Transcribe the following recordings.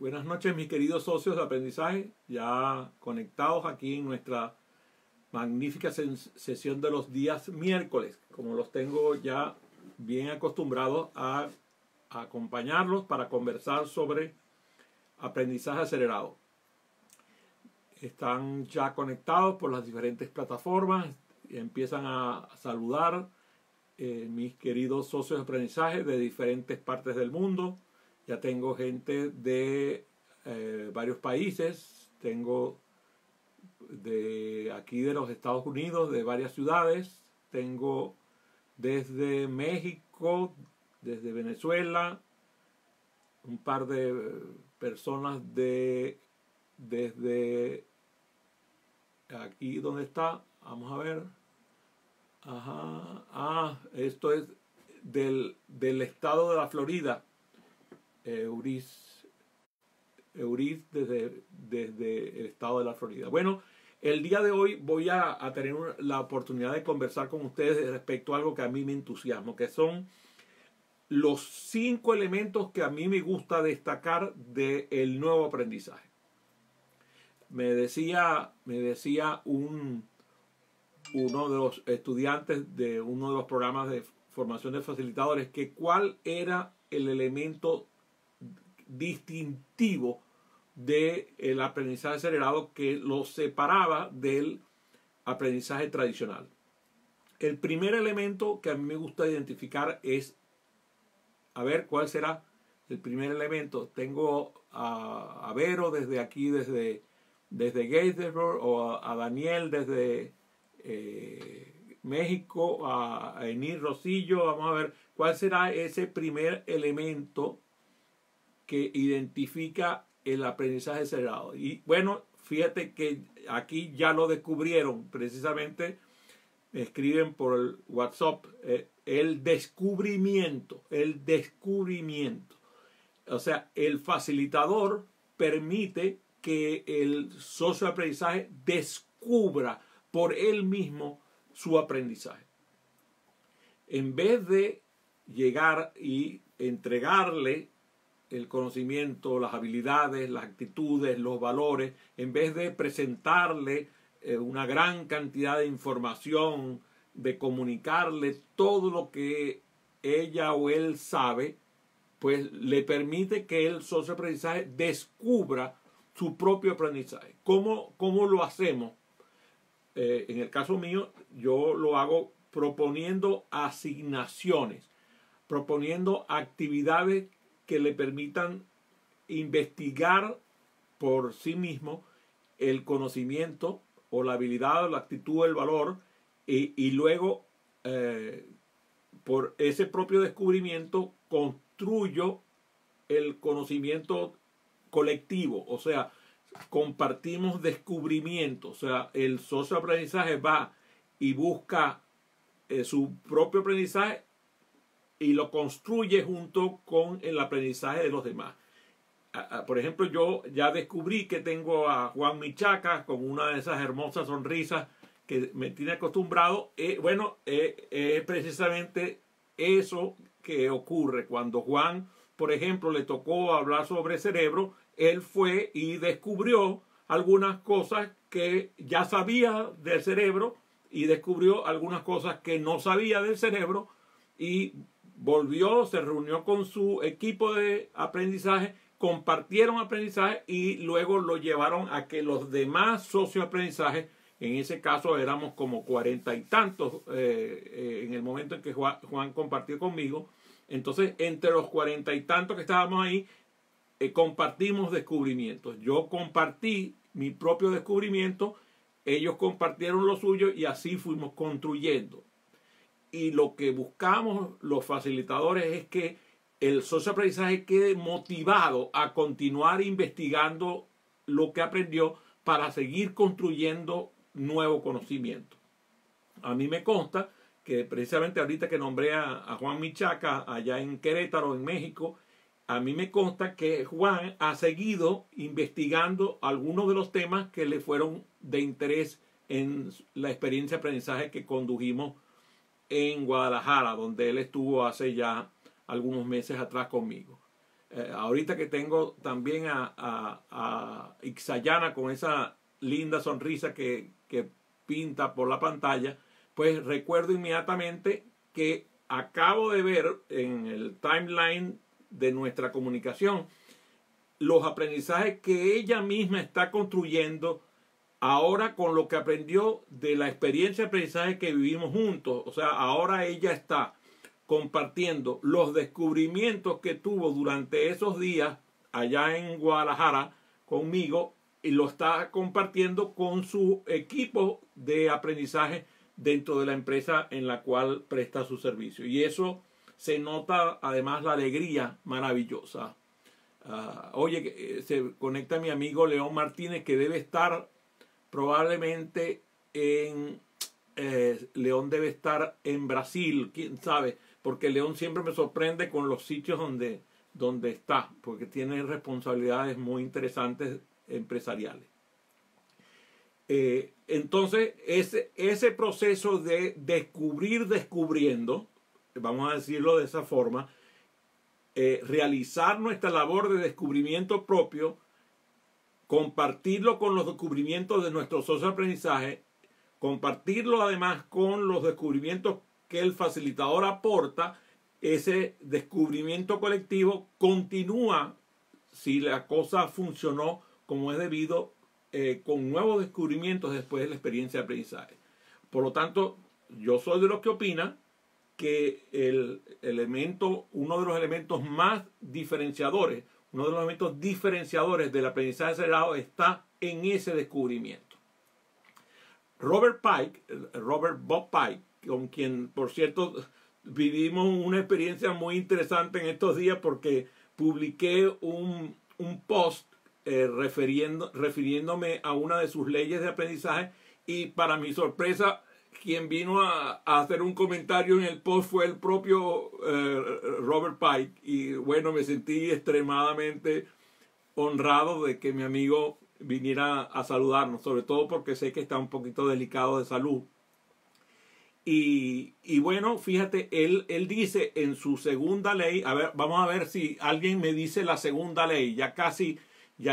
Buenas noches, mis queridos socios de aprendizaje, ya conectados aquí en nuestra magnífica sesión de los días miércoles, como los tengo ya bien acostumbrados a acompañarlos para conversar sobre aprendizaje acelerado. Están ya conectados por las diferentes plataformas y empiezan a saludar mis queridos socios de aprendizaje de diferentes partes del mundo. Ya tengo gente de varios países, tengo de aquí de los Estados Unidos, de varias ciudades, tengo desde México, desde Venezuela, un par de personas desde aquí donde está, vamos a ver, esto es del estado de la Florida. Euris desde el estado de la Florida. Bueno, el día de hoy voy a tener la oportunidad de conversar con ustedes respecto a algo que a mí me entusiasma, que son los 5 elementos que a mí me gusta destacar del nuevo aprendizaje. Me decía uno de los estudiantes de uno de los programas de formación de facilitadores que cuál era el elemento distintivo del aprendizaje acelerado que lo separaba del aprendizaje tradicional. El primer elemento que a mí me gusta identificar es, a ver, ¿cuál será el primer elemento? Tengo a Vero desde aquí, desde Gatesburg, o a Daniel desde México, a Enir Rosillo. Vamos a ver cuál será ese primer elemento que identifica el aprendizaje acelerado. Y bueno, fíjate que aquí ya lo descubrieron, precisamente me escriben por el WhatsApp, el descubrimiento. O sea, el facilitador permite que el socio de aprendizaje descubra por él mismo su aprendizaje. En vez de llegar y entregarle el conocimiento, las habilidades, las actitudes, los valores, en vez de presentarle una gran cantidad de información, de comunicarle todo lo que ella o él sabe, pues le permite que el socio de aprendizaje descubra su propio aprendizaje. ¿Cómo lo hacemos? En el caso mío, yo lo hago proponiendo asignaciones, proponiendo actividades que le permitan investigar por sí mismo el conocimiento o la habilidad o la actitud o el valor y luego por ese propio descubrimiento construyo el conocimiento colectivo, o sea, compartimos descubrimiento, o sea, el socio de aprendizaje va y busca su propio aprendizaje y lo construye junto con el aprendizaje de los demás. Por ejemplo, yo ya descubrí que tengo a Juan Michaca con una de esas hermosas sonrisas que me tiene acostumbrado. Es precisamente eso que ocurre cuando Juan, por ejemplo, le tocó hablar sobre cerebro. Él fue y descubrió algunas cosas que ya sabía del cerebro y descubrió algunas cosas que no sabía del cerebro y volvió, se reunió con su equipo de aprendizaje, compartieron aprendizaje y luego lo llevaron a que los demás socios de aprendizaje, en ese caso éramos como 40 y tantos en el momento en que Juan compartió conmigo. Entonces, entre los 40 y tantos que estábamos ahí, compartimos descubrimientos. Yo compartí mi propio descubrimiento, ellos compartieron lo suyo y así fuimos construyendo. Y lo que buscamos los facilitadores es que el socio de aprendizaje quede motivado a continuar investigando lo que aprendió para seguir construyendo nuevo conocimiento. A mí me consta que precisamente ahorita que nombré a Juan Michaca allá en Querétaro, en México, a mí me consta que Juan ha seguido investigando algunos de los temas que le fueron de interés en la experiencia de aprendizaje que condujimos en Guadalajara, donde él estuvo hace ya algunos meses atrás conmigo. ahorita que tengo también a Ixayana con esa linda sonrisa que pinta por la pantalla, pues recuerdo inmediatamente que acabo de ver en el timeline de nuestra comunicación los aprendizajes que ella misma está construyendo ahora con lo que aprendió de la experiencia de aprendizaje que vivimos juntos. O sea, ahora ella está compartiendo los descubrimientos que tuvo durante esos días allá en Guadalajara conmigo y lo está compartiendo con su equipo de aprendizaje dentro de la empresa en la cual presta su servicio. Y eso se nota además la alegría maravillosa. Oye, se conecta mi amigo León Martínez, que debe estar probablemente León debe estar en Brasil, quién sabe, porque León siempre me sorprende con los sitios donde está, porque tiene responsabilidades muy interesantes empresariales. Entonces, ese proceso de descubrir descubriendo, vamos a decirlo de esa forma, realizar nuestra labor de descubrimiento propio, compartirlo con los descubrimientos de nuestro socio de aprendizaje, compartirlo además con los descubrimientos que el facilitador aporta. Ese descubrimiento colectivo continúa, si la cosa funcionó como es debido, con nuevos descubrimientos después de la experiencia de aprendizaje. Por lo tanto, yo soy de los que opina que uno de los elementos más diferenciadores, uno de los elementos diferenciadores del aprendizaje acelerado está en ese descubrimiento. Robert Bob Pike, con quien, por cierto, vivimos una experiencia muy interesante en estos días porque publiqué un post refiriéndome a una de sus leyes de aprendizaje y para mi sorpresa quien vino a hacer un comentario en el post fue el propio Robert Pike y bueno, me sentí extremadamente honrado de que mi amigo viniera a saludarnos, sobre todo porque sé que está un poquito delicado de salud. Y bueno, fíjate, él dice en su segunda ley, a ver, vamos a ver si alguien me dice la segunda ley, ya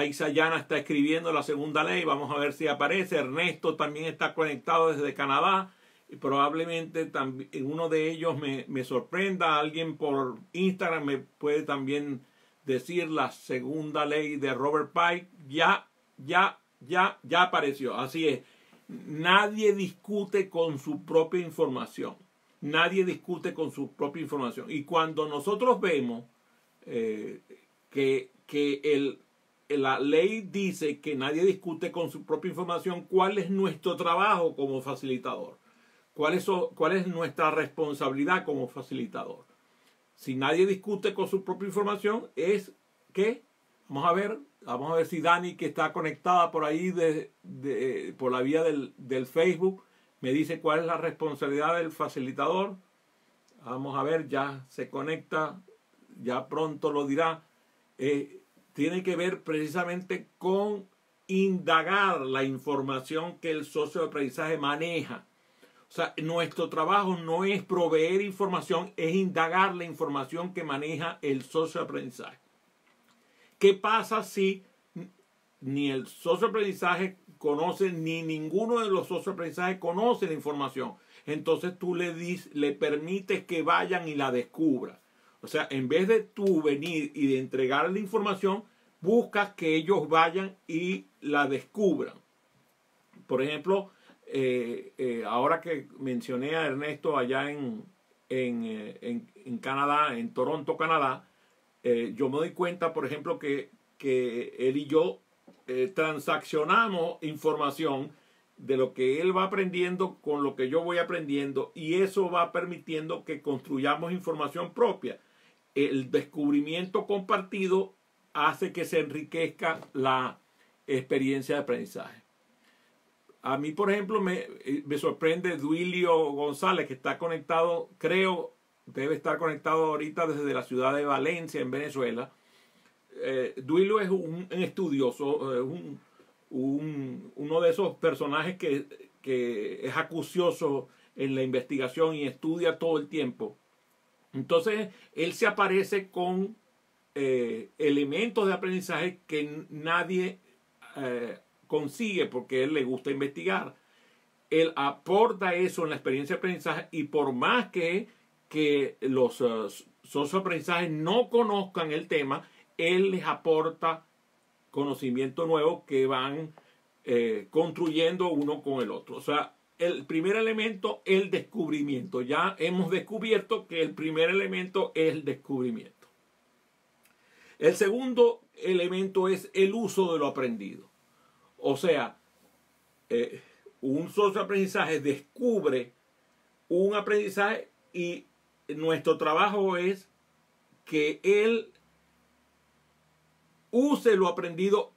Ixayana está escribiendo la segunda ley, vamos a ver si aparece. Ernesto también está conectado desde Canadá, y probablemente también uno de ellos me sorprenda. Alguien por Instagram me puede también decir la segunda ley de Robert Pike. Ya apareció, así es. Nadie discute con su propia información. Nadie discute con su propia información. Y cuando nosotros vemos que la ley dice que nadie discute con su propia información, ¿cuál es nuestro trabajo como facilitador? ¿Cuál es nuestra responsabilidad como facilitador? Si nadie discute con su propia información, es que, vamos a ver si Dani, que está conectada por ahí por la vía del Facebook, me dice cuál es la responsabilidad del facilitador. Vamos a ver, ya se conecta, ya pronto lo dirá. Tiene que ver precisamente con indagar la información que el socio de aprendizaje maneja. O sea, nuestro trabajo no es proveer información, es indagar la información que maneja el socio de aprendizaje. ¿Qué pasa si ni el socio de aprendizaje conoce, ni ninguno de los socios de aprendizaje conoce la información? Entonces tú le permites que vayan y la descubran. O sea, en vez de tú venir y de entregar la información, buscas que ellos vayan y la descubran. Por ejemplo, ahora que mencioné a Ernesto allá en Canadá, en Toronto, Canadá, yo me doy cuenta, por ejemplo, que él y yo transaccionamos información de lo que él va aprendiendo con lo que yo voy aprendiendo y eso va permitiendo que construyamos información propia. El descubrimiento compartido hace que se enriquezca la experiencia de aprendizaje. A mí, por ejemplo, me sorprende Duilio González, que está conectado, creo, debe estar conectado ahorita desde la ciudad de Valencia, en Venezuela. Duilio es un estudioso, uno de esos personajes que es acucioso en la investigación y estudia todo el tiempo. Entonces, él se aparece con elementos de aprendizaje que nadie consigue porque a él le gusta investigar. Él aporta eso en la experiencia de aprendizaje y por más que los socios de aprendizaje no conozcan el tema, él les aporta conocimiento nuevo que van construyendo uno con el otro. O sea, el primer elemento, el descubrimiento. Ya hemos descubierto que el primer elemento es el descubrimiento. El segundo elemento es el uso de lo aprendido. O sea, un socio de aprendizaje descubre un aprendizaje y nuestro trabajo es que él use lo aprendido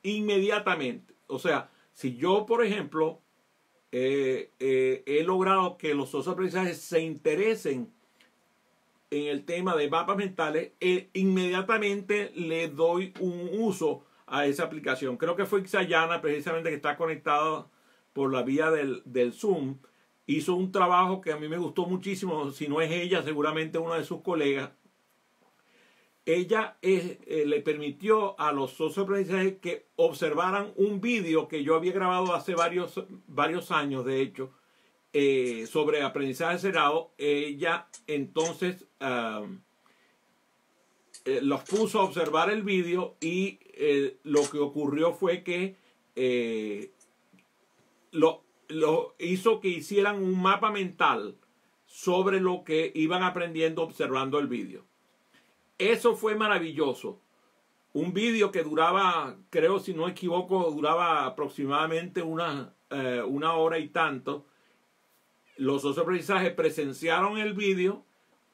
inmediatamente. O sea, si yo, por ejemplo, he logrado que los socios de aprendizaje se interesen en el tema de mapas mentales, inmediatamente le doy un uso a esa aplicación. Creo que fue Ixayana, precisamente, que está conectado por la vía del Zoom, hizo un trabajo que a mí me gustó muchísimo. Si no es ella, seguramente una de sus colegas. Ella le permitió a los socios de aprendizaje que observaran un vídeo que yo había grabado hace varios años, de hecho, sobre aprendizaje acelerado. Ella entonces los puso a observar el vídeo y lo que ocurrió fue que lo hizo que hicieran un mapa mental sobre lo que iban aprendiendo observando el vídeo. Eso fue maravilloso. Un vídeo que duraba, creo si no me equivoco, duraba aproximadamente una hora y tanto. Los socios de aprendizaje presenciaron el vídeo,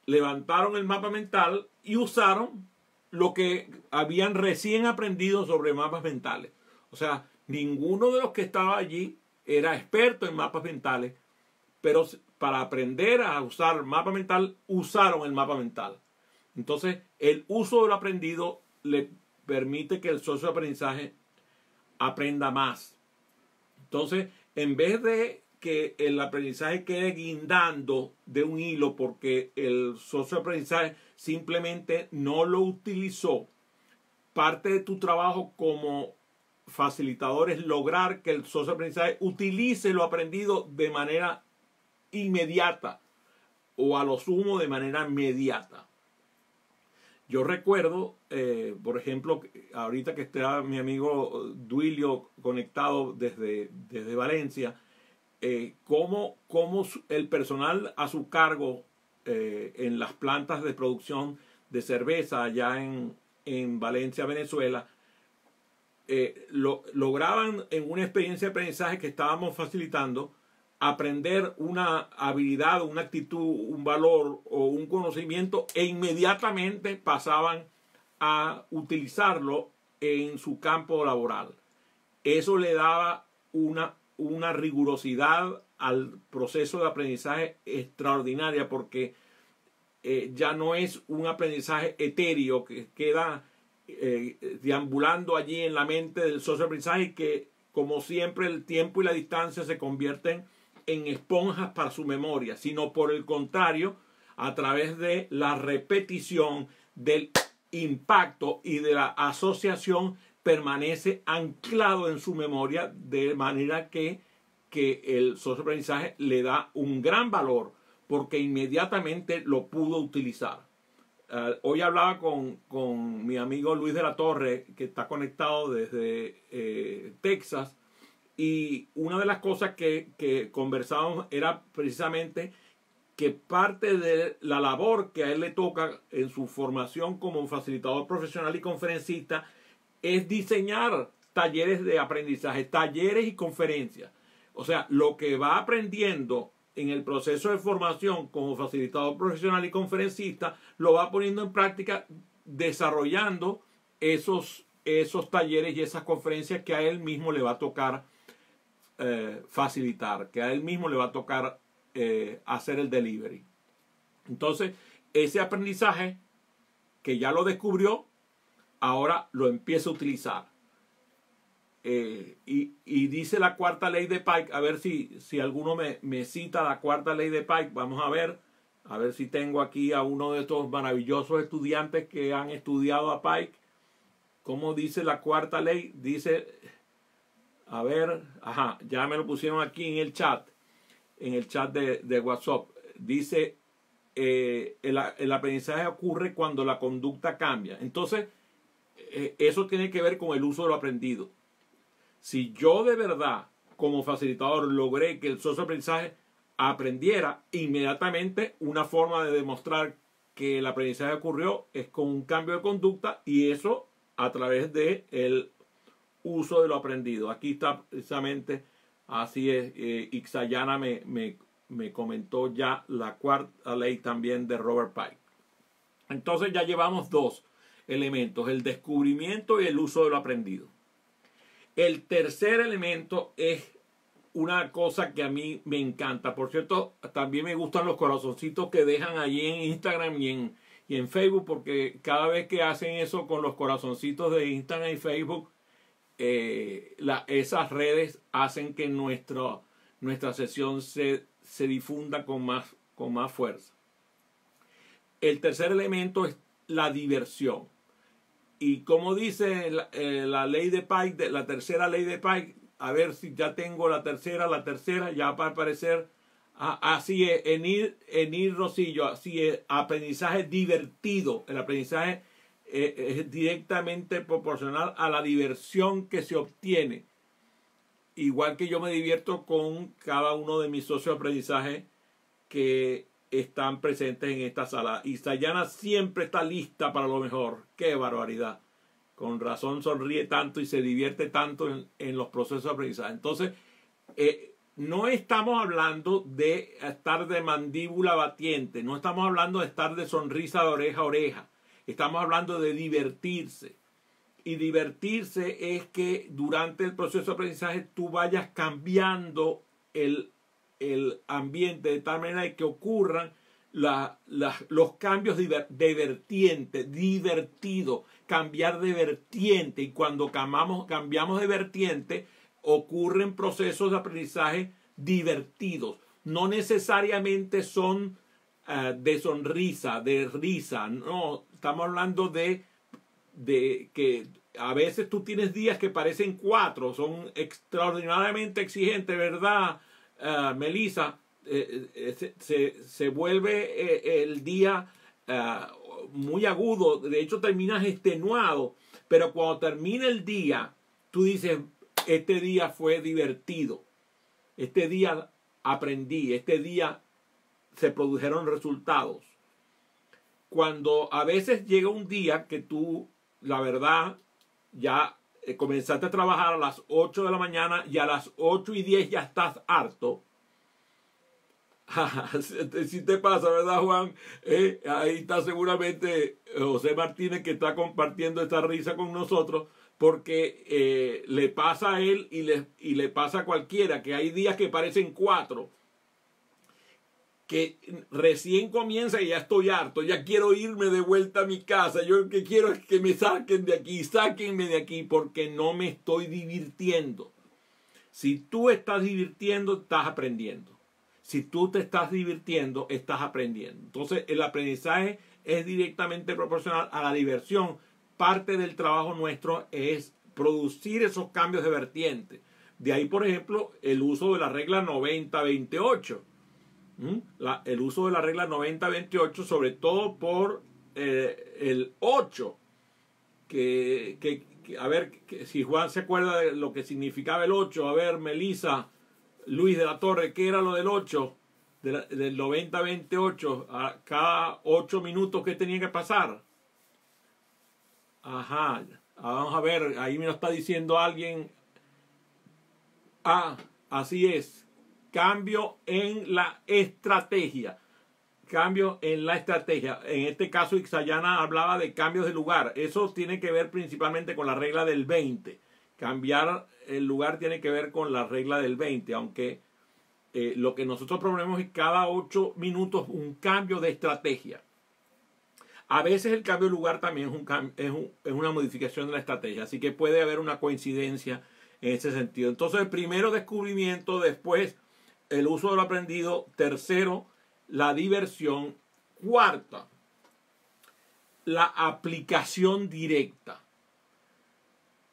levantaron el mapa mental y usaron lo que habían recién aprendido sobre mapas mentales. O sea, ninguno de los que estaba allí era experto en mapas mentales, pero para aprender a usar mapa mental, usaron el mapa mental. Entonces, el uso de lo aprendido le permite que el socio de aprendizaje aprenda más. Entonces, en vez de que el aprendizaje quede guindando de un hilo porque el socio de aprendizaje simplemente no lo utilizó, parte de tu trabajo como facilitador es lograr que el socio de aprendizaje utilice lo aprendido de manera inmediata o a lo sumo de manera inmediata. Yo recuerdo, por ejemplo, ahorita que está mi amigo Duilio conectado desde Valencia, cómo el personal a su cargo en las plantas de producción de cerveza allá en Valencia, Venezuela, lograban en una experiencia de aprendizaje que estábamos facilitando aprender una habilidad, una actitud, un valor o un conocimiento e inmediatamente pasaban a utilizarlo en su campo laboral. Eso le daba una rigurosidad al proceso de aprendizaje extraordinaria porque ya no es un aprendizaje etéreo que queda deambulando allí en la mente del socio de aprendizaje y que, como siempre, el tiempo y la distancia se convierten en esponjas para su memoria, sino por el contrario, a través de la repetición del impacto y de la asociación permanece anclado en su memoria, de manera que el socio de aprendizaje le da un gran valor porque inmediatamente lo pudo utilizar. Hoy hablaba con mi amigo Luis de la Torre, que está conectado desde Texas, y una de las cosas que conversábamos era precisamente que parte de la labor que a él le toca en su formación como facilitador profesional y conferencista es diseñar talleres de aprendizaje, talleres y conferencias. O sea, lo que va aprendiendo en el proceso de formación como facilitador profesional y conferencista, lo va poniendo en práctica desarrollando esos talleres y esas conferencias que a él mismo le va a tocar facilitar, que a él mismo le va a tocar hacer el delivery. Entonces, ese aprendizaje que ya lo descubrió, ahora lo empieza a utilizar. Y dice la cuarta ley de Pike, a ver si alguno me cita la cuarta ley de Pike, vamos a ver, A ver si tengo aquí a uno de estos maravillosos estudiantes que han estudiado a Pike. ¿Cómo dice la cuarta ley? Dice, a ver, ajá, ya me lo pusieron aquí en el chat de WhatsApp. Dice, el aprendizaje ocurre cuando la conducta cambia. Entonces, eso tiene que ver con el uso de lo aprendido. Si yo de verdad, como facilitador, logré que el socio de aprendizaje aprendiera, inmediatamente una forma de demostrar que el aprendizaje ocurrió es con un cambio de conducta, y eso a través de el uso de lo aprendido. Aquí está precisamente, así es, Ixayana me comentó ya la cuarta ley también de Robert Pike. Entonces ya llevamos dos elementos, el descubrimiento y el uso de lo aprendido. El tercer elemento es una cosa que a mí me encanta. Por cierto, también me gustan los corazoncitos que dejan allí en Instagram y en Facebook, porque cada vez que hacen eso con los corazoncitos de Instagram y Facebook, esas redes hacen que nuestra sesión se difunda con más fuerza. El tercer elemento es la diversión. Y como dice la ley de Pike, la tercera ley de Pike, a ver si ya tengo la tercera, ya va a aparecer, así es, Enir Rosillo, así es, aprendizaje divertido. El aprendizaje es directamente proporcional a la diversión que se obtiene. Igual que yo me divierto con cada uno de mis socios de aprendizaje que están presentes en esta sala. Y Sayana siempre está lista para lo mejor. ¡Qué barbaridad! Con razón sonríe tanto y se divierte tanto en los procesos de aprendizaje. Entonces, no estamos hablando de estar de mandíbula batiente, no estamos hablando de estar de sonrisa de oreja a oreja, estamos hablando de divertirse. Y divertirse es que durante el proceso de aprendizaje tú vayas cambiando el ambiente de tal manera de que ocurran los cambios de vertiente, divertido, cambiar de vertiente. Y cuando cambiamos de vertiente, ocurren procesos de aprendizaje divertidos. No necesariamente son de sonrisa, de risa. No, estamos hablando de que a veces tú tienes días que parecen 4, son extraordinariamente exigentes, ¿verdad, Melissa? Se vuelve el día muy agudo, de hecho terminas extenuado, pero cuando termina el día, tú dices, este día fue divertido, este día aprendí, este día se produjeron resultados. Cuando a veces llega un día que tú, la verdad, ya comenzaste a trabajar a las 8 de la mañana y a las 8:10 ya estás harto. Si te pasa, ¿verdad, Juan? Ahí está seguramente José Martínez, que está compartiendo esta risa con nosotros, porque le pasa a él y le pasa a cualquiera, que hay días que parecen 4, que recién comienza y ya estoy harto, ya quiero irme de vuelta a mi casa, yo lo que quiero es que me saquen de aquí, sáquenme de aquí, porque no me estoy divirtiendo. Si tú estás divirtiendo, estás aprendiendo. Si tú te estás divirtiendo, estás aprendiendo. Entonces, el aprendizaje es directamente proporcional a la diversión. Parte del trabajo nuestro es producir esos cambios de vertiente. De ahí, por ejemplo, el uso de la regla 90-28. El uso de la regla 90-28, sobre todo por el 8. A ver, si Juan se acuerda de lo que significaba el 8. A ver, Melissa, Luis de la Torre, ¿qué era lo del 8? Del 90-28, a cada 8 minutos que tenía que pasar. Ajá, vamos a ver, ahí me lo está diciendo alguien. Así es. Cambio en la estrategia. Cambio en la estrategia. En este caso, Ixayana hablaba de cambios de lugar. Eso tiene que ver principalmente con la regla del 20. Cambiar el lugar tiene que ver con la regla del 20, aunque lo que nosotros proponemos es cada 8 minutos un cambio de estrategia. A veces el cambio de lugar también es una modificación de la estrategia, así que puede haber una coincidencia en ese sentido. Entonces, primero descubrimiento, después el uso de lo aprendido, tercero la diversión. Cuarta, la aplicación directa.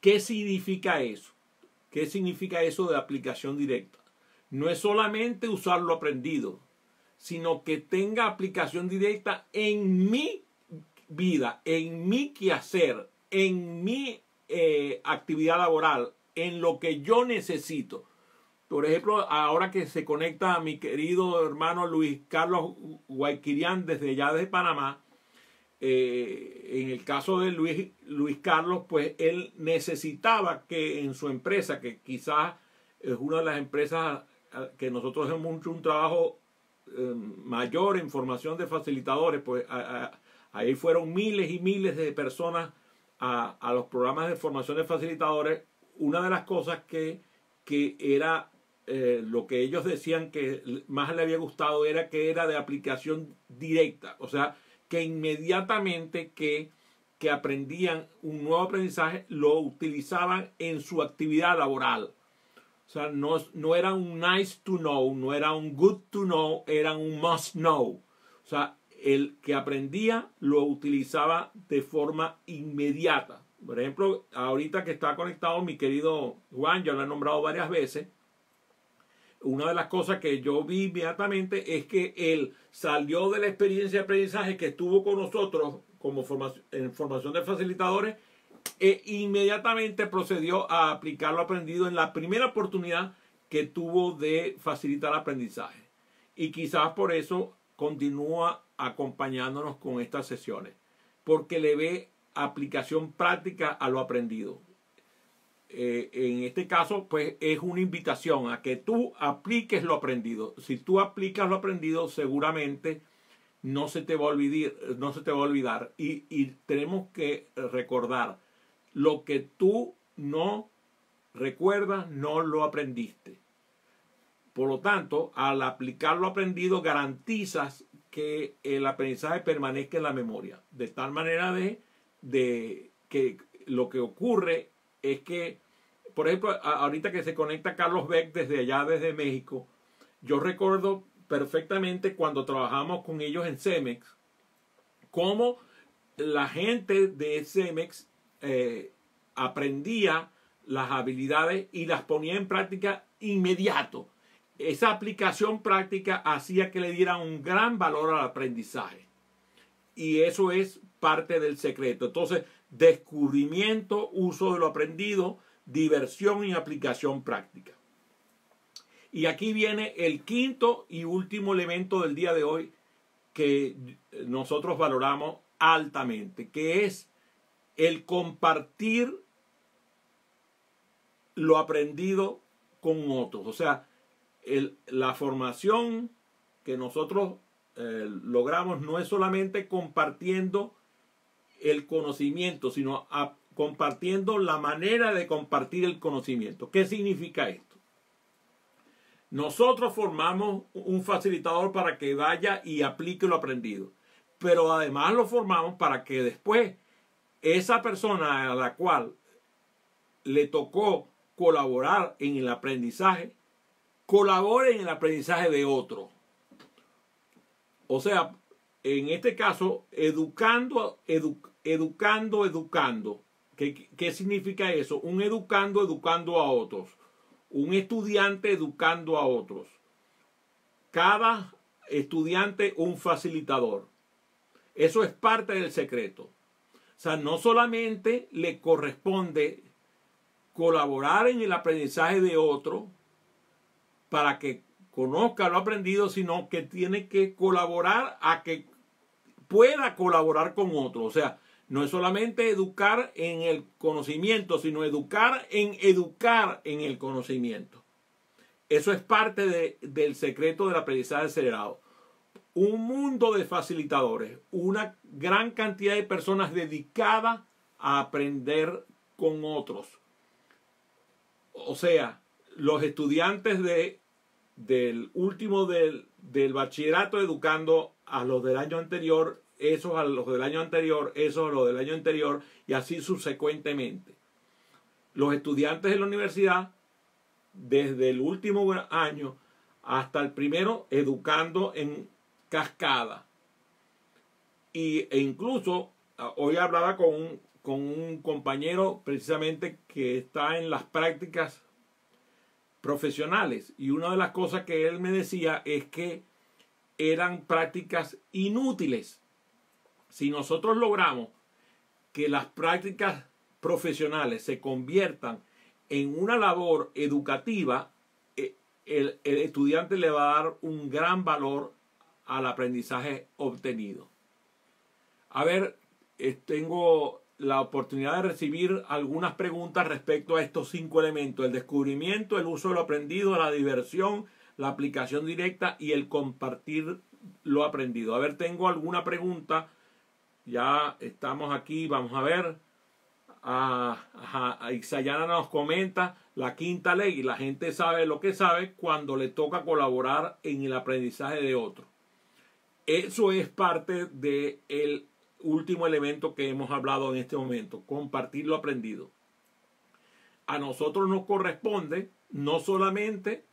¿Qué significa eso? ¿Qué significa eso de aplicación directa? No es solamente usar lo aprendido, sino que tenga aplicación directa en mi vida, en mi quehacer, en mi actividad laboral, en lo que yo necesito. Por ejemplo, ahora que se conecta a mi querido hermano Luis Carlos Guayquirián desde allá de Panamá, en el caso de Luis Carlos, pues él necesitaba que en su empresa, que quizás es una de las empresas que nosotros hemos hecho un trabajo mayor en formación de facilitadores, pues ahí fueron miles y miles de personas a los programas de formación de facilitadores. Una de las cosas que era lo que ellos decían que más le había gustado era que era de aplicación directa, o sea, que inmediatamente que aprendían un nuevo aprendizaje lo utilizaban en su actividad laboral. O sea, no era un nice to know, no era un good to know, era un must know. O sea, el que aprendía lo utilizaba de forma inmediata. Por ejemplo, ahorita que está conectado mi querido Juan, yo lo he nombrado varias veces, una de las cosas que yo vi inmediatamente es que él salió de la experiencia de aprendizaje que estuvo con nosotros como en formación de facilitadores e inmediatamente procedió a aplicar lo aprendido en la primera oportunidad que tuvo de facilitar aprendizaje. Y quizás por eso continúa acompañándonos con estas sesiones, porque le ve aplicación práctica a lo aprendido. En este caso, pues es una invitación a que tú apliques lo aprendido. Si tú aplicas lo aprendido, seguramente no se te va a olvidar. Y tenemos que recordar, lo que tú no recuerdas, no lo aprendiste. Por lo tanto, al aplicar lo aprendido, garantizas que el aprendizaje permanezca en la memoria. De tal manera de que lo que ocurre es que, por ejemplo, ahorita que se conecta Carlos Beck desde allá, desde México, yo recuerdo perfectamente cuando trabajamos con ellos en Cemex, cómo la gente de Cemex aprendía las habilidades y las ponía en práctica inmediato. Esa aplicación práctica hacía que le dieran un gran valor al aprendizaje. Y eso es parte del secreto. Entonces, descubrimiento, uso de lo aprendido, diversión y aplicación práctica. Y aquí viene el quinto y último elemento del día de hoy que nosotros valoramos altamente, que es el compartir lo aprendido con otros. O sea, la formación que nosotros logramos no es solamente compartiendo el conocimiento, sino compartiendo la manera de compartir el conocimiento. ¿Qué significa esto? Nosotros formamos un facilitador para que vaya y aplique lo aprendido, pero además lo formamos para que después esa persona a la cual le tocó colaborar en el aprendizaje, colabore en el aprendizaje de otro. O sea, en este caso, educando. ¿Qué significa eso? Un educando a otros. Un estudiante educando a otros. Cada estudiante un facilitador. Eso es parte del secreto. O sea, no solamente le corresponde colaborar en el aprendizaje de otro para que conozca lo aprendido, sino que tiene que colaborar a que pueda colaborar con otro. O sea, no es solamente educar en el conocimiento, sino educar en el conocimiento. Eso es parte del secreto del aprendizaje acelerado. Un mundo de facilitadores, una gran cantidad de personas dedicadas a aprender con otros. O sea, los estudiantes del último del bachillerato educando a los del año anterior, esos a los del año anterior, esos a los del año anterior, y así subsecuentemente. Los estudiantes de la universidad, desde el último año hasta el primero, educando en cascada. E incluso hoy hablaba con un compañero precisamente que está en las prácticas profesionales, y una de las cosas que él me decía es que eran prácticas inútiles. Si nosotros logramos que las prácticas profesionales se conviertan en una labor educativa, el estudiante le va a dar un gran valor al aprendizaje obtenido. A ver, tengo la oportunidad de recibir algunas preguntas respecto a estos 5 elementos: el descubrimiento, el uso de lo aprendido, la diversión, la aplicación directa y el compartir lo aprendido. A ver, tengo alguna pregunta. Ya estamos aquí, vamos a ver. Isayana nos comenta la quinta ley: la gente sabe lo que sabe cuando le toca colaborar en el aprendizaje de otro. Eso es parte del último elemento que hemos hablado en este momento: compartir lo aprendido. A nosotros nos corresponde no solamente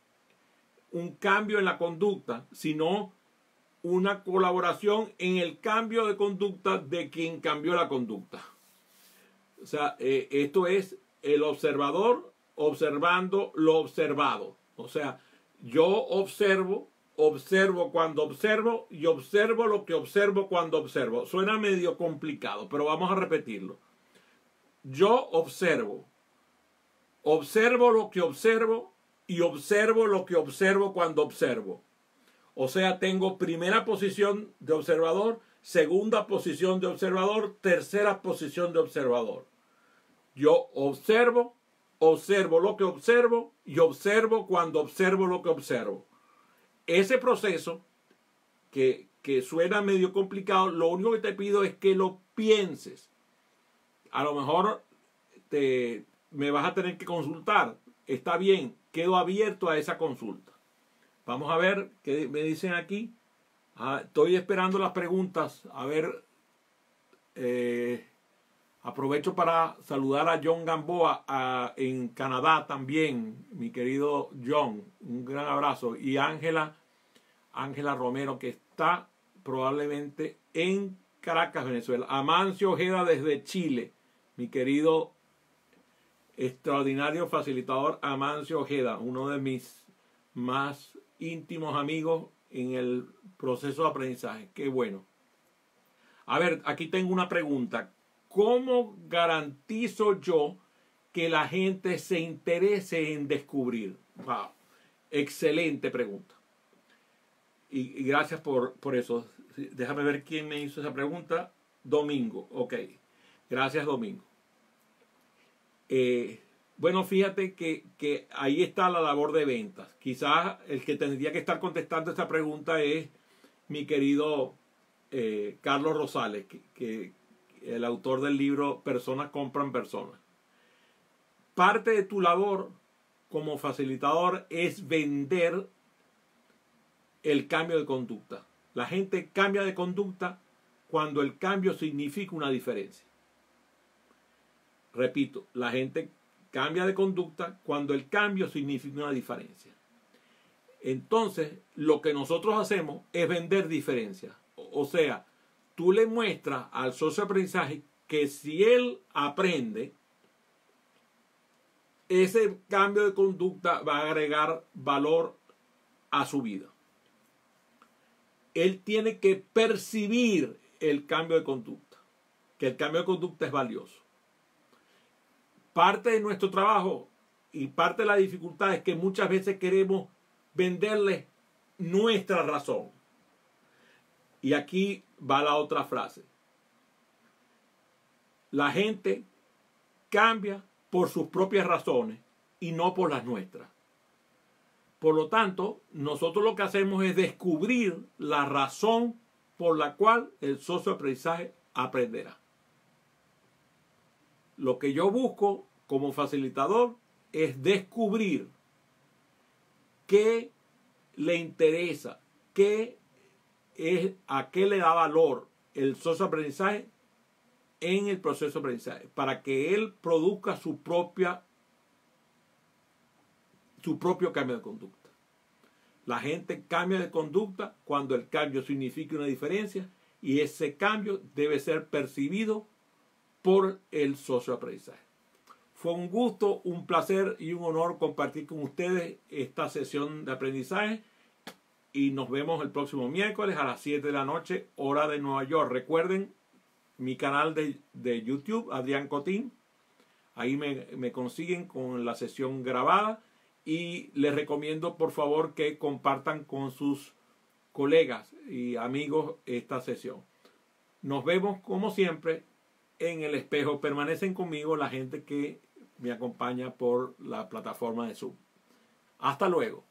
un cambio en la conducta, sino una colaboración en el cambio de conducta de quien cambió la conducta. O sea, esto es el observador observando lo observado. O sea, yo observo cuando observo y observo lo que observo cuando observo. Suena medio complicado, pero vamos a repetirlo. Yo observo lo que observo y observo lo que observo cuando observo. O sea, tengo primera posición de observador, segunda posición de observador, tercera posición de observador. Yo observo lo que observo y observo cuando observo lo que observo. Ese proceso, que suena medio complicado, lo único que te pido es que lo pienses. A lo mejor me vas a tener que consultar. Está bien, quedo abierto a esa consulta. Vamos a ver qué me dicen aquí. Estoy esperando las preguntas. A ver, aprovecho para saludar a John Gamboa en Canadá también, mi querido John. Un gran abrazo. Y Ángela Romero, que está probablemente en Caracas, Venezuela. Amancio Ojeda desde Chile, mi querido extraordinario facilitador Amancio Ojeda, uno de mis más íntimos amigos en el proceso de aprendizaje. Qué bueno. A ver, aquí tengo una pregunta. ¿Cómo garantizo yo que la gente se interese en descubrir? Wow, excelente pregunta. Y gracias por eso. Déjame ver quién me hizo esa pregunta. Domingo. Ok. Gracias, Domingo. Bueno, fíjate que ahí está la labor de ventas. Quizás el que tendría que estar contestando esta pregunta es mi querido Carlos Rosales, que el autor del libro Personas compran personas. Parte de tu labor como facilitador es vender el cambio de conducta. La gente cambia de conducta cuando el cambio significa una diferencia. Repito, la gente cambia de conducta cuando el cambio significa una diferencia. Entonces, lo que nosotros hacemos es vender diferencias. O sea, tú le muestras al socio de aprendizaje que si él aprende, ese cambio de conducta va a agregar valor a su vida. Él tiene que percibir el cambio de conducta, que el cambio de conducta es valioso. Parte de nuestro trabajo y parte de la dificultad es que muchas veces queremos venderle nuestra razón. Y aquí va la otra frase. La gente cambia por sus propias razones y no por las nuestras. Por lo tanto, nosotros lo que hacemos es descubrir la razón por la cual el socio de aprendizaje aprenderá. Lo que yo busco como facilitador es descubrir qué le interesa, a qué le da valor el socio de aprendizaje en el proceso de aprendizaje, para que él produzca su propio cambio de conducta. La gente cambia de conducta cuando el cambio significa una diferencia y ese cambio debe ser percibido por el socioaprendizaje. Fue un gusto, un placer y un honor compartir con ustedes esta sesión de aprendizaje y nos vemos el próximo miércoles a las 7 de la noche, hora de Nueva York. Recuerden mi canal de YouTube, Adrián Cotín. Ahí me consiguen con la sesión grabada y les recomiendo por favor que compartan con sus colegas y amigos esta sesión. Nos vemos como siempre en el espejo. Permanecen conmigo la gente que me acompaña por la plataforma de Zoom. Hasta luego.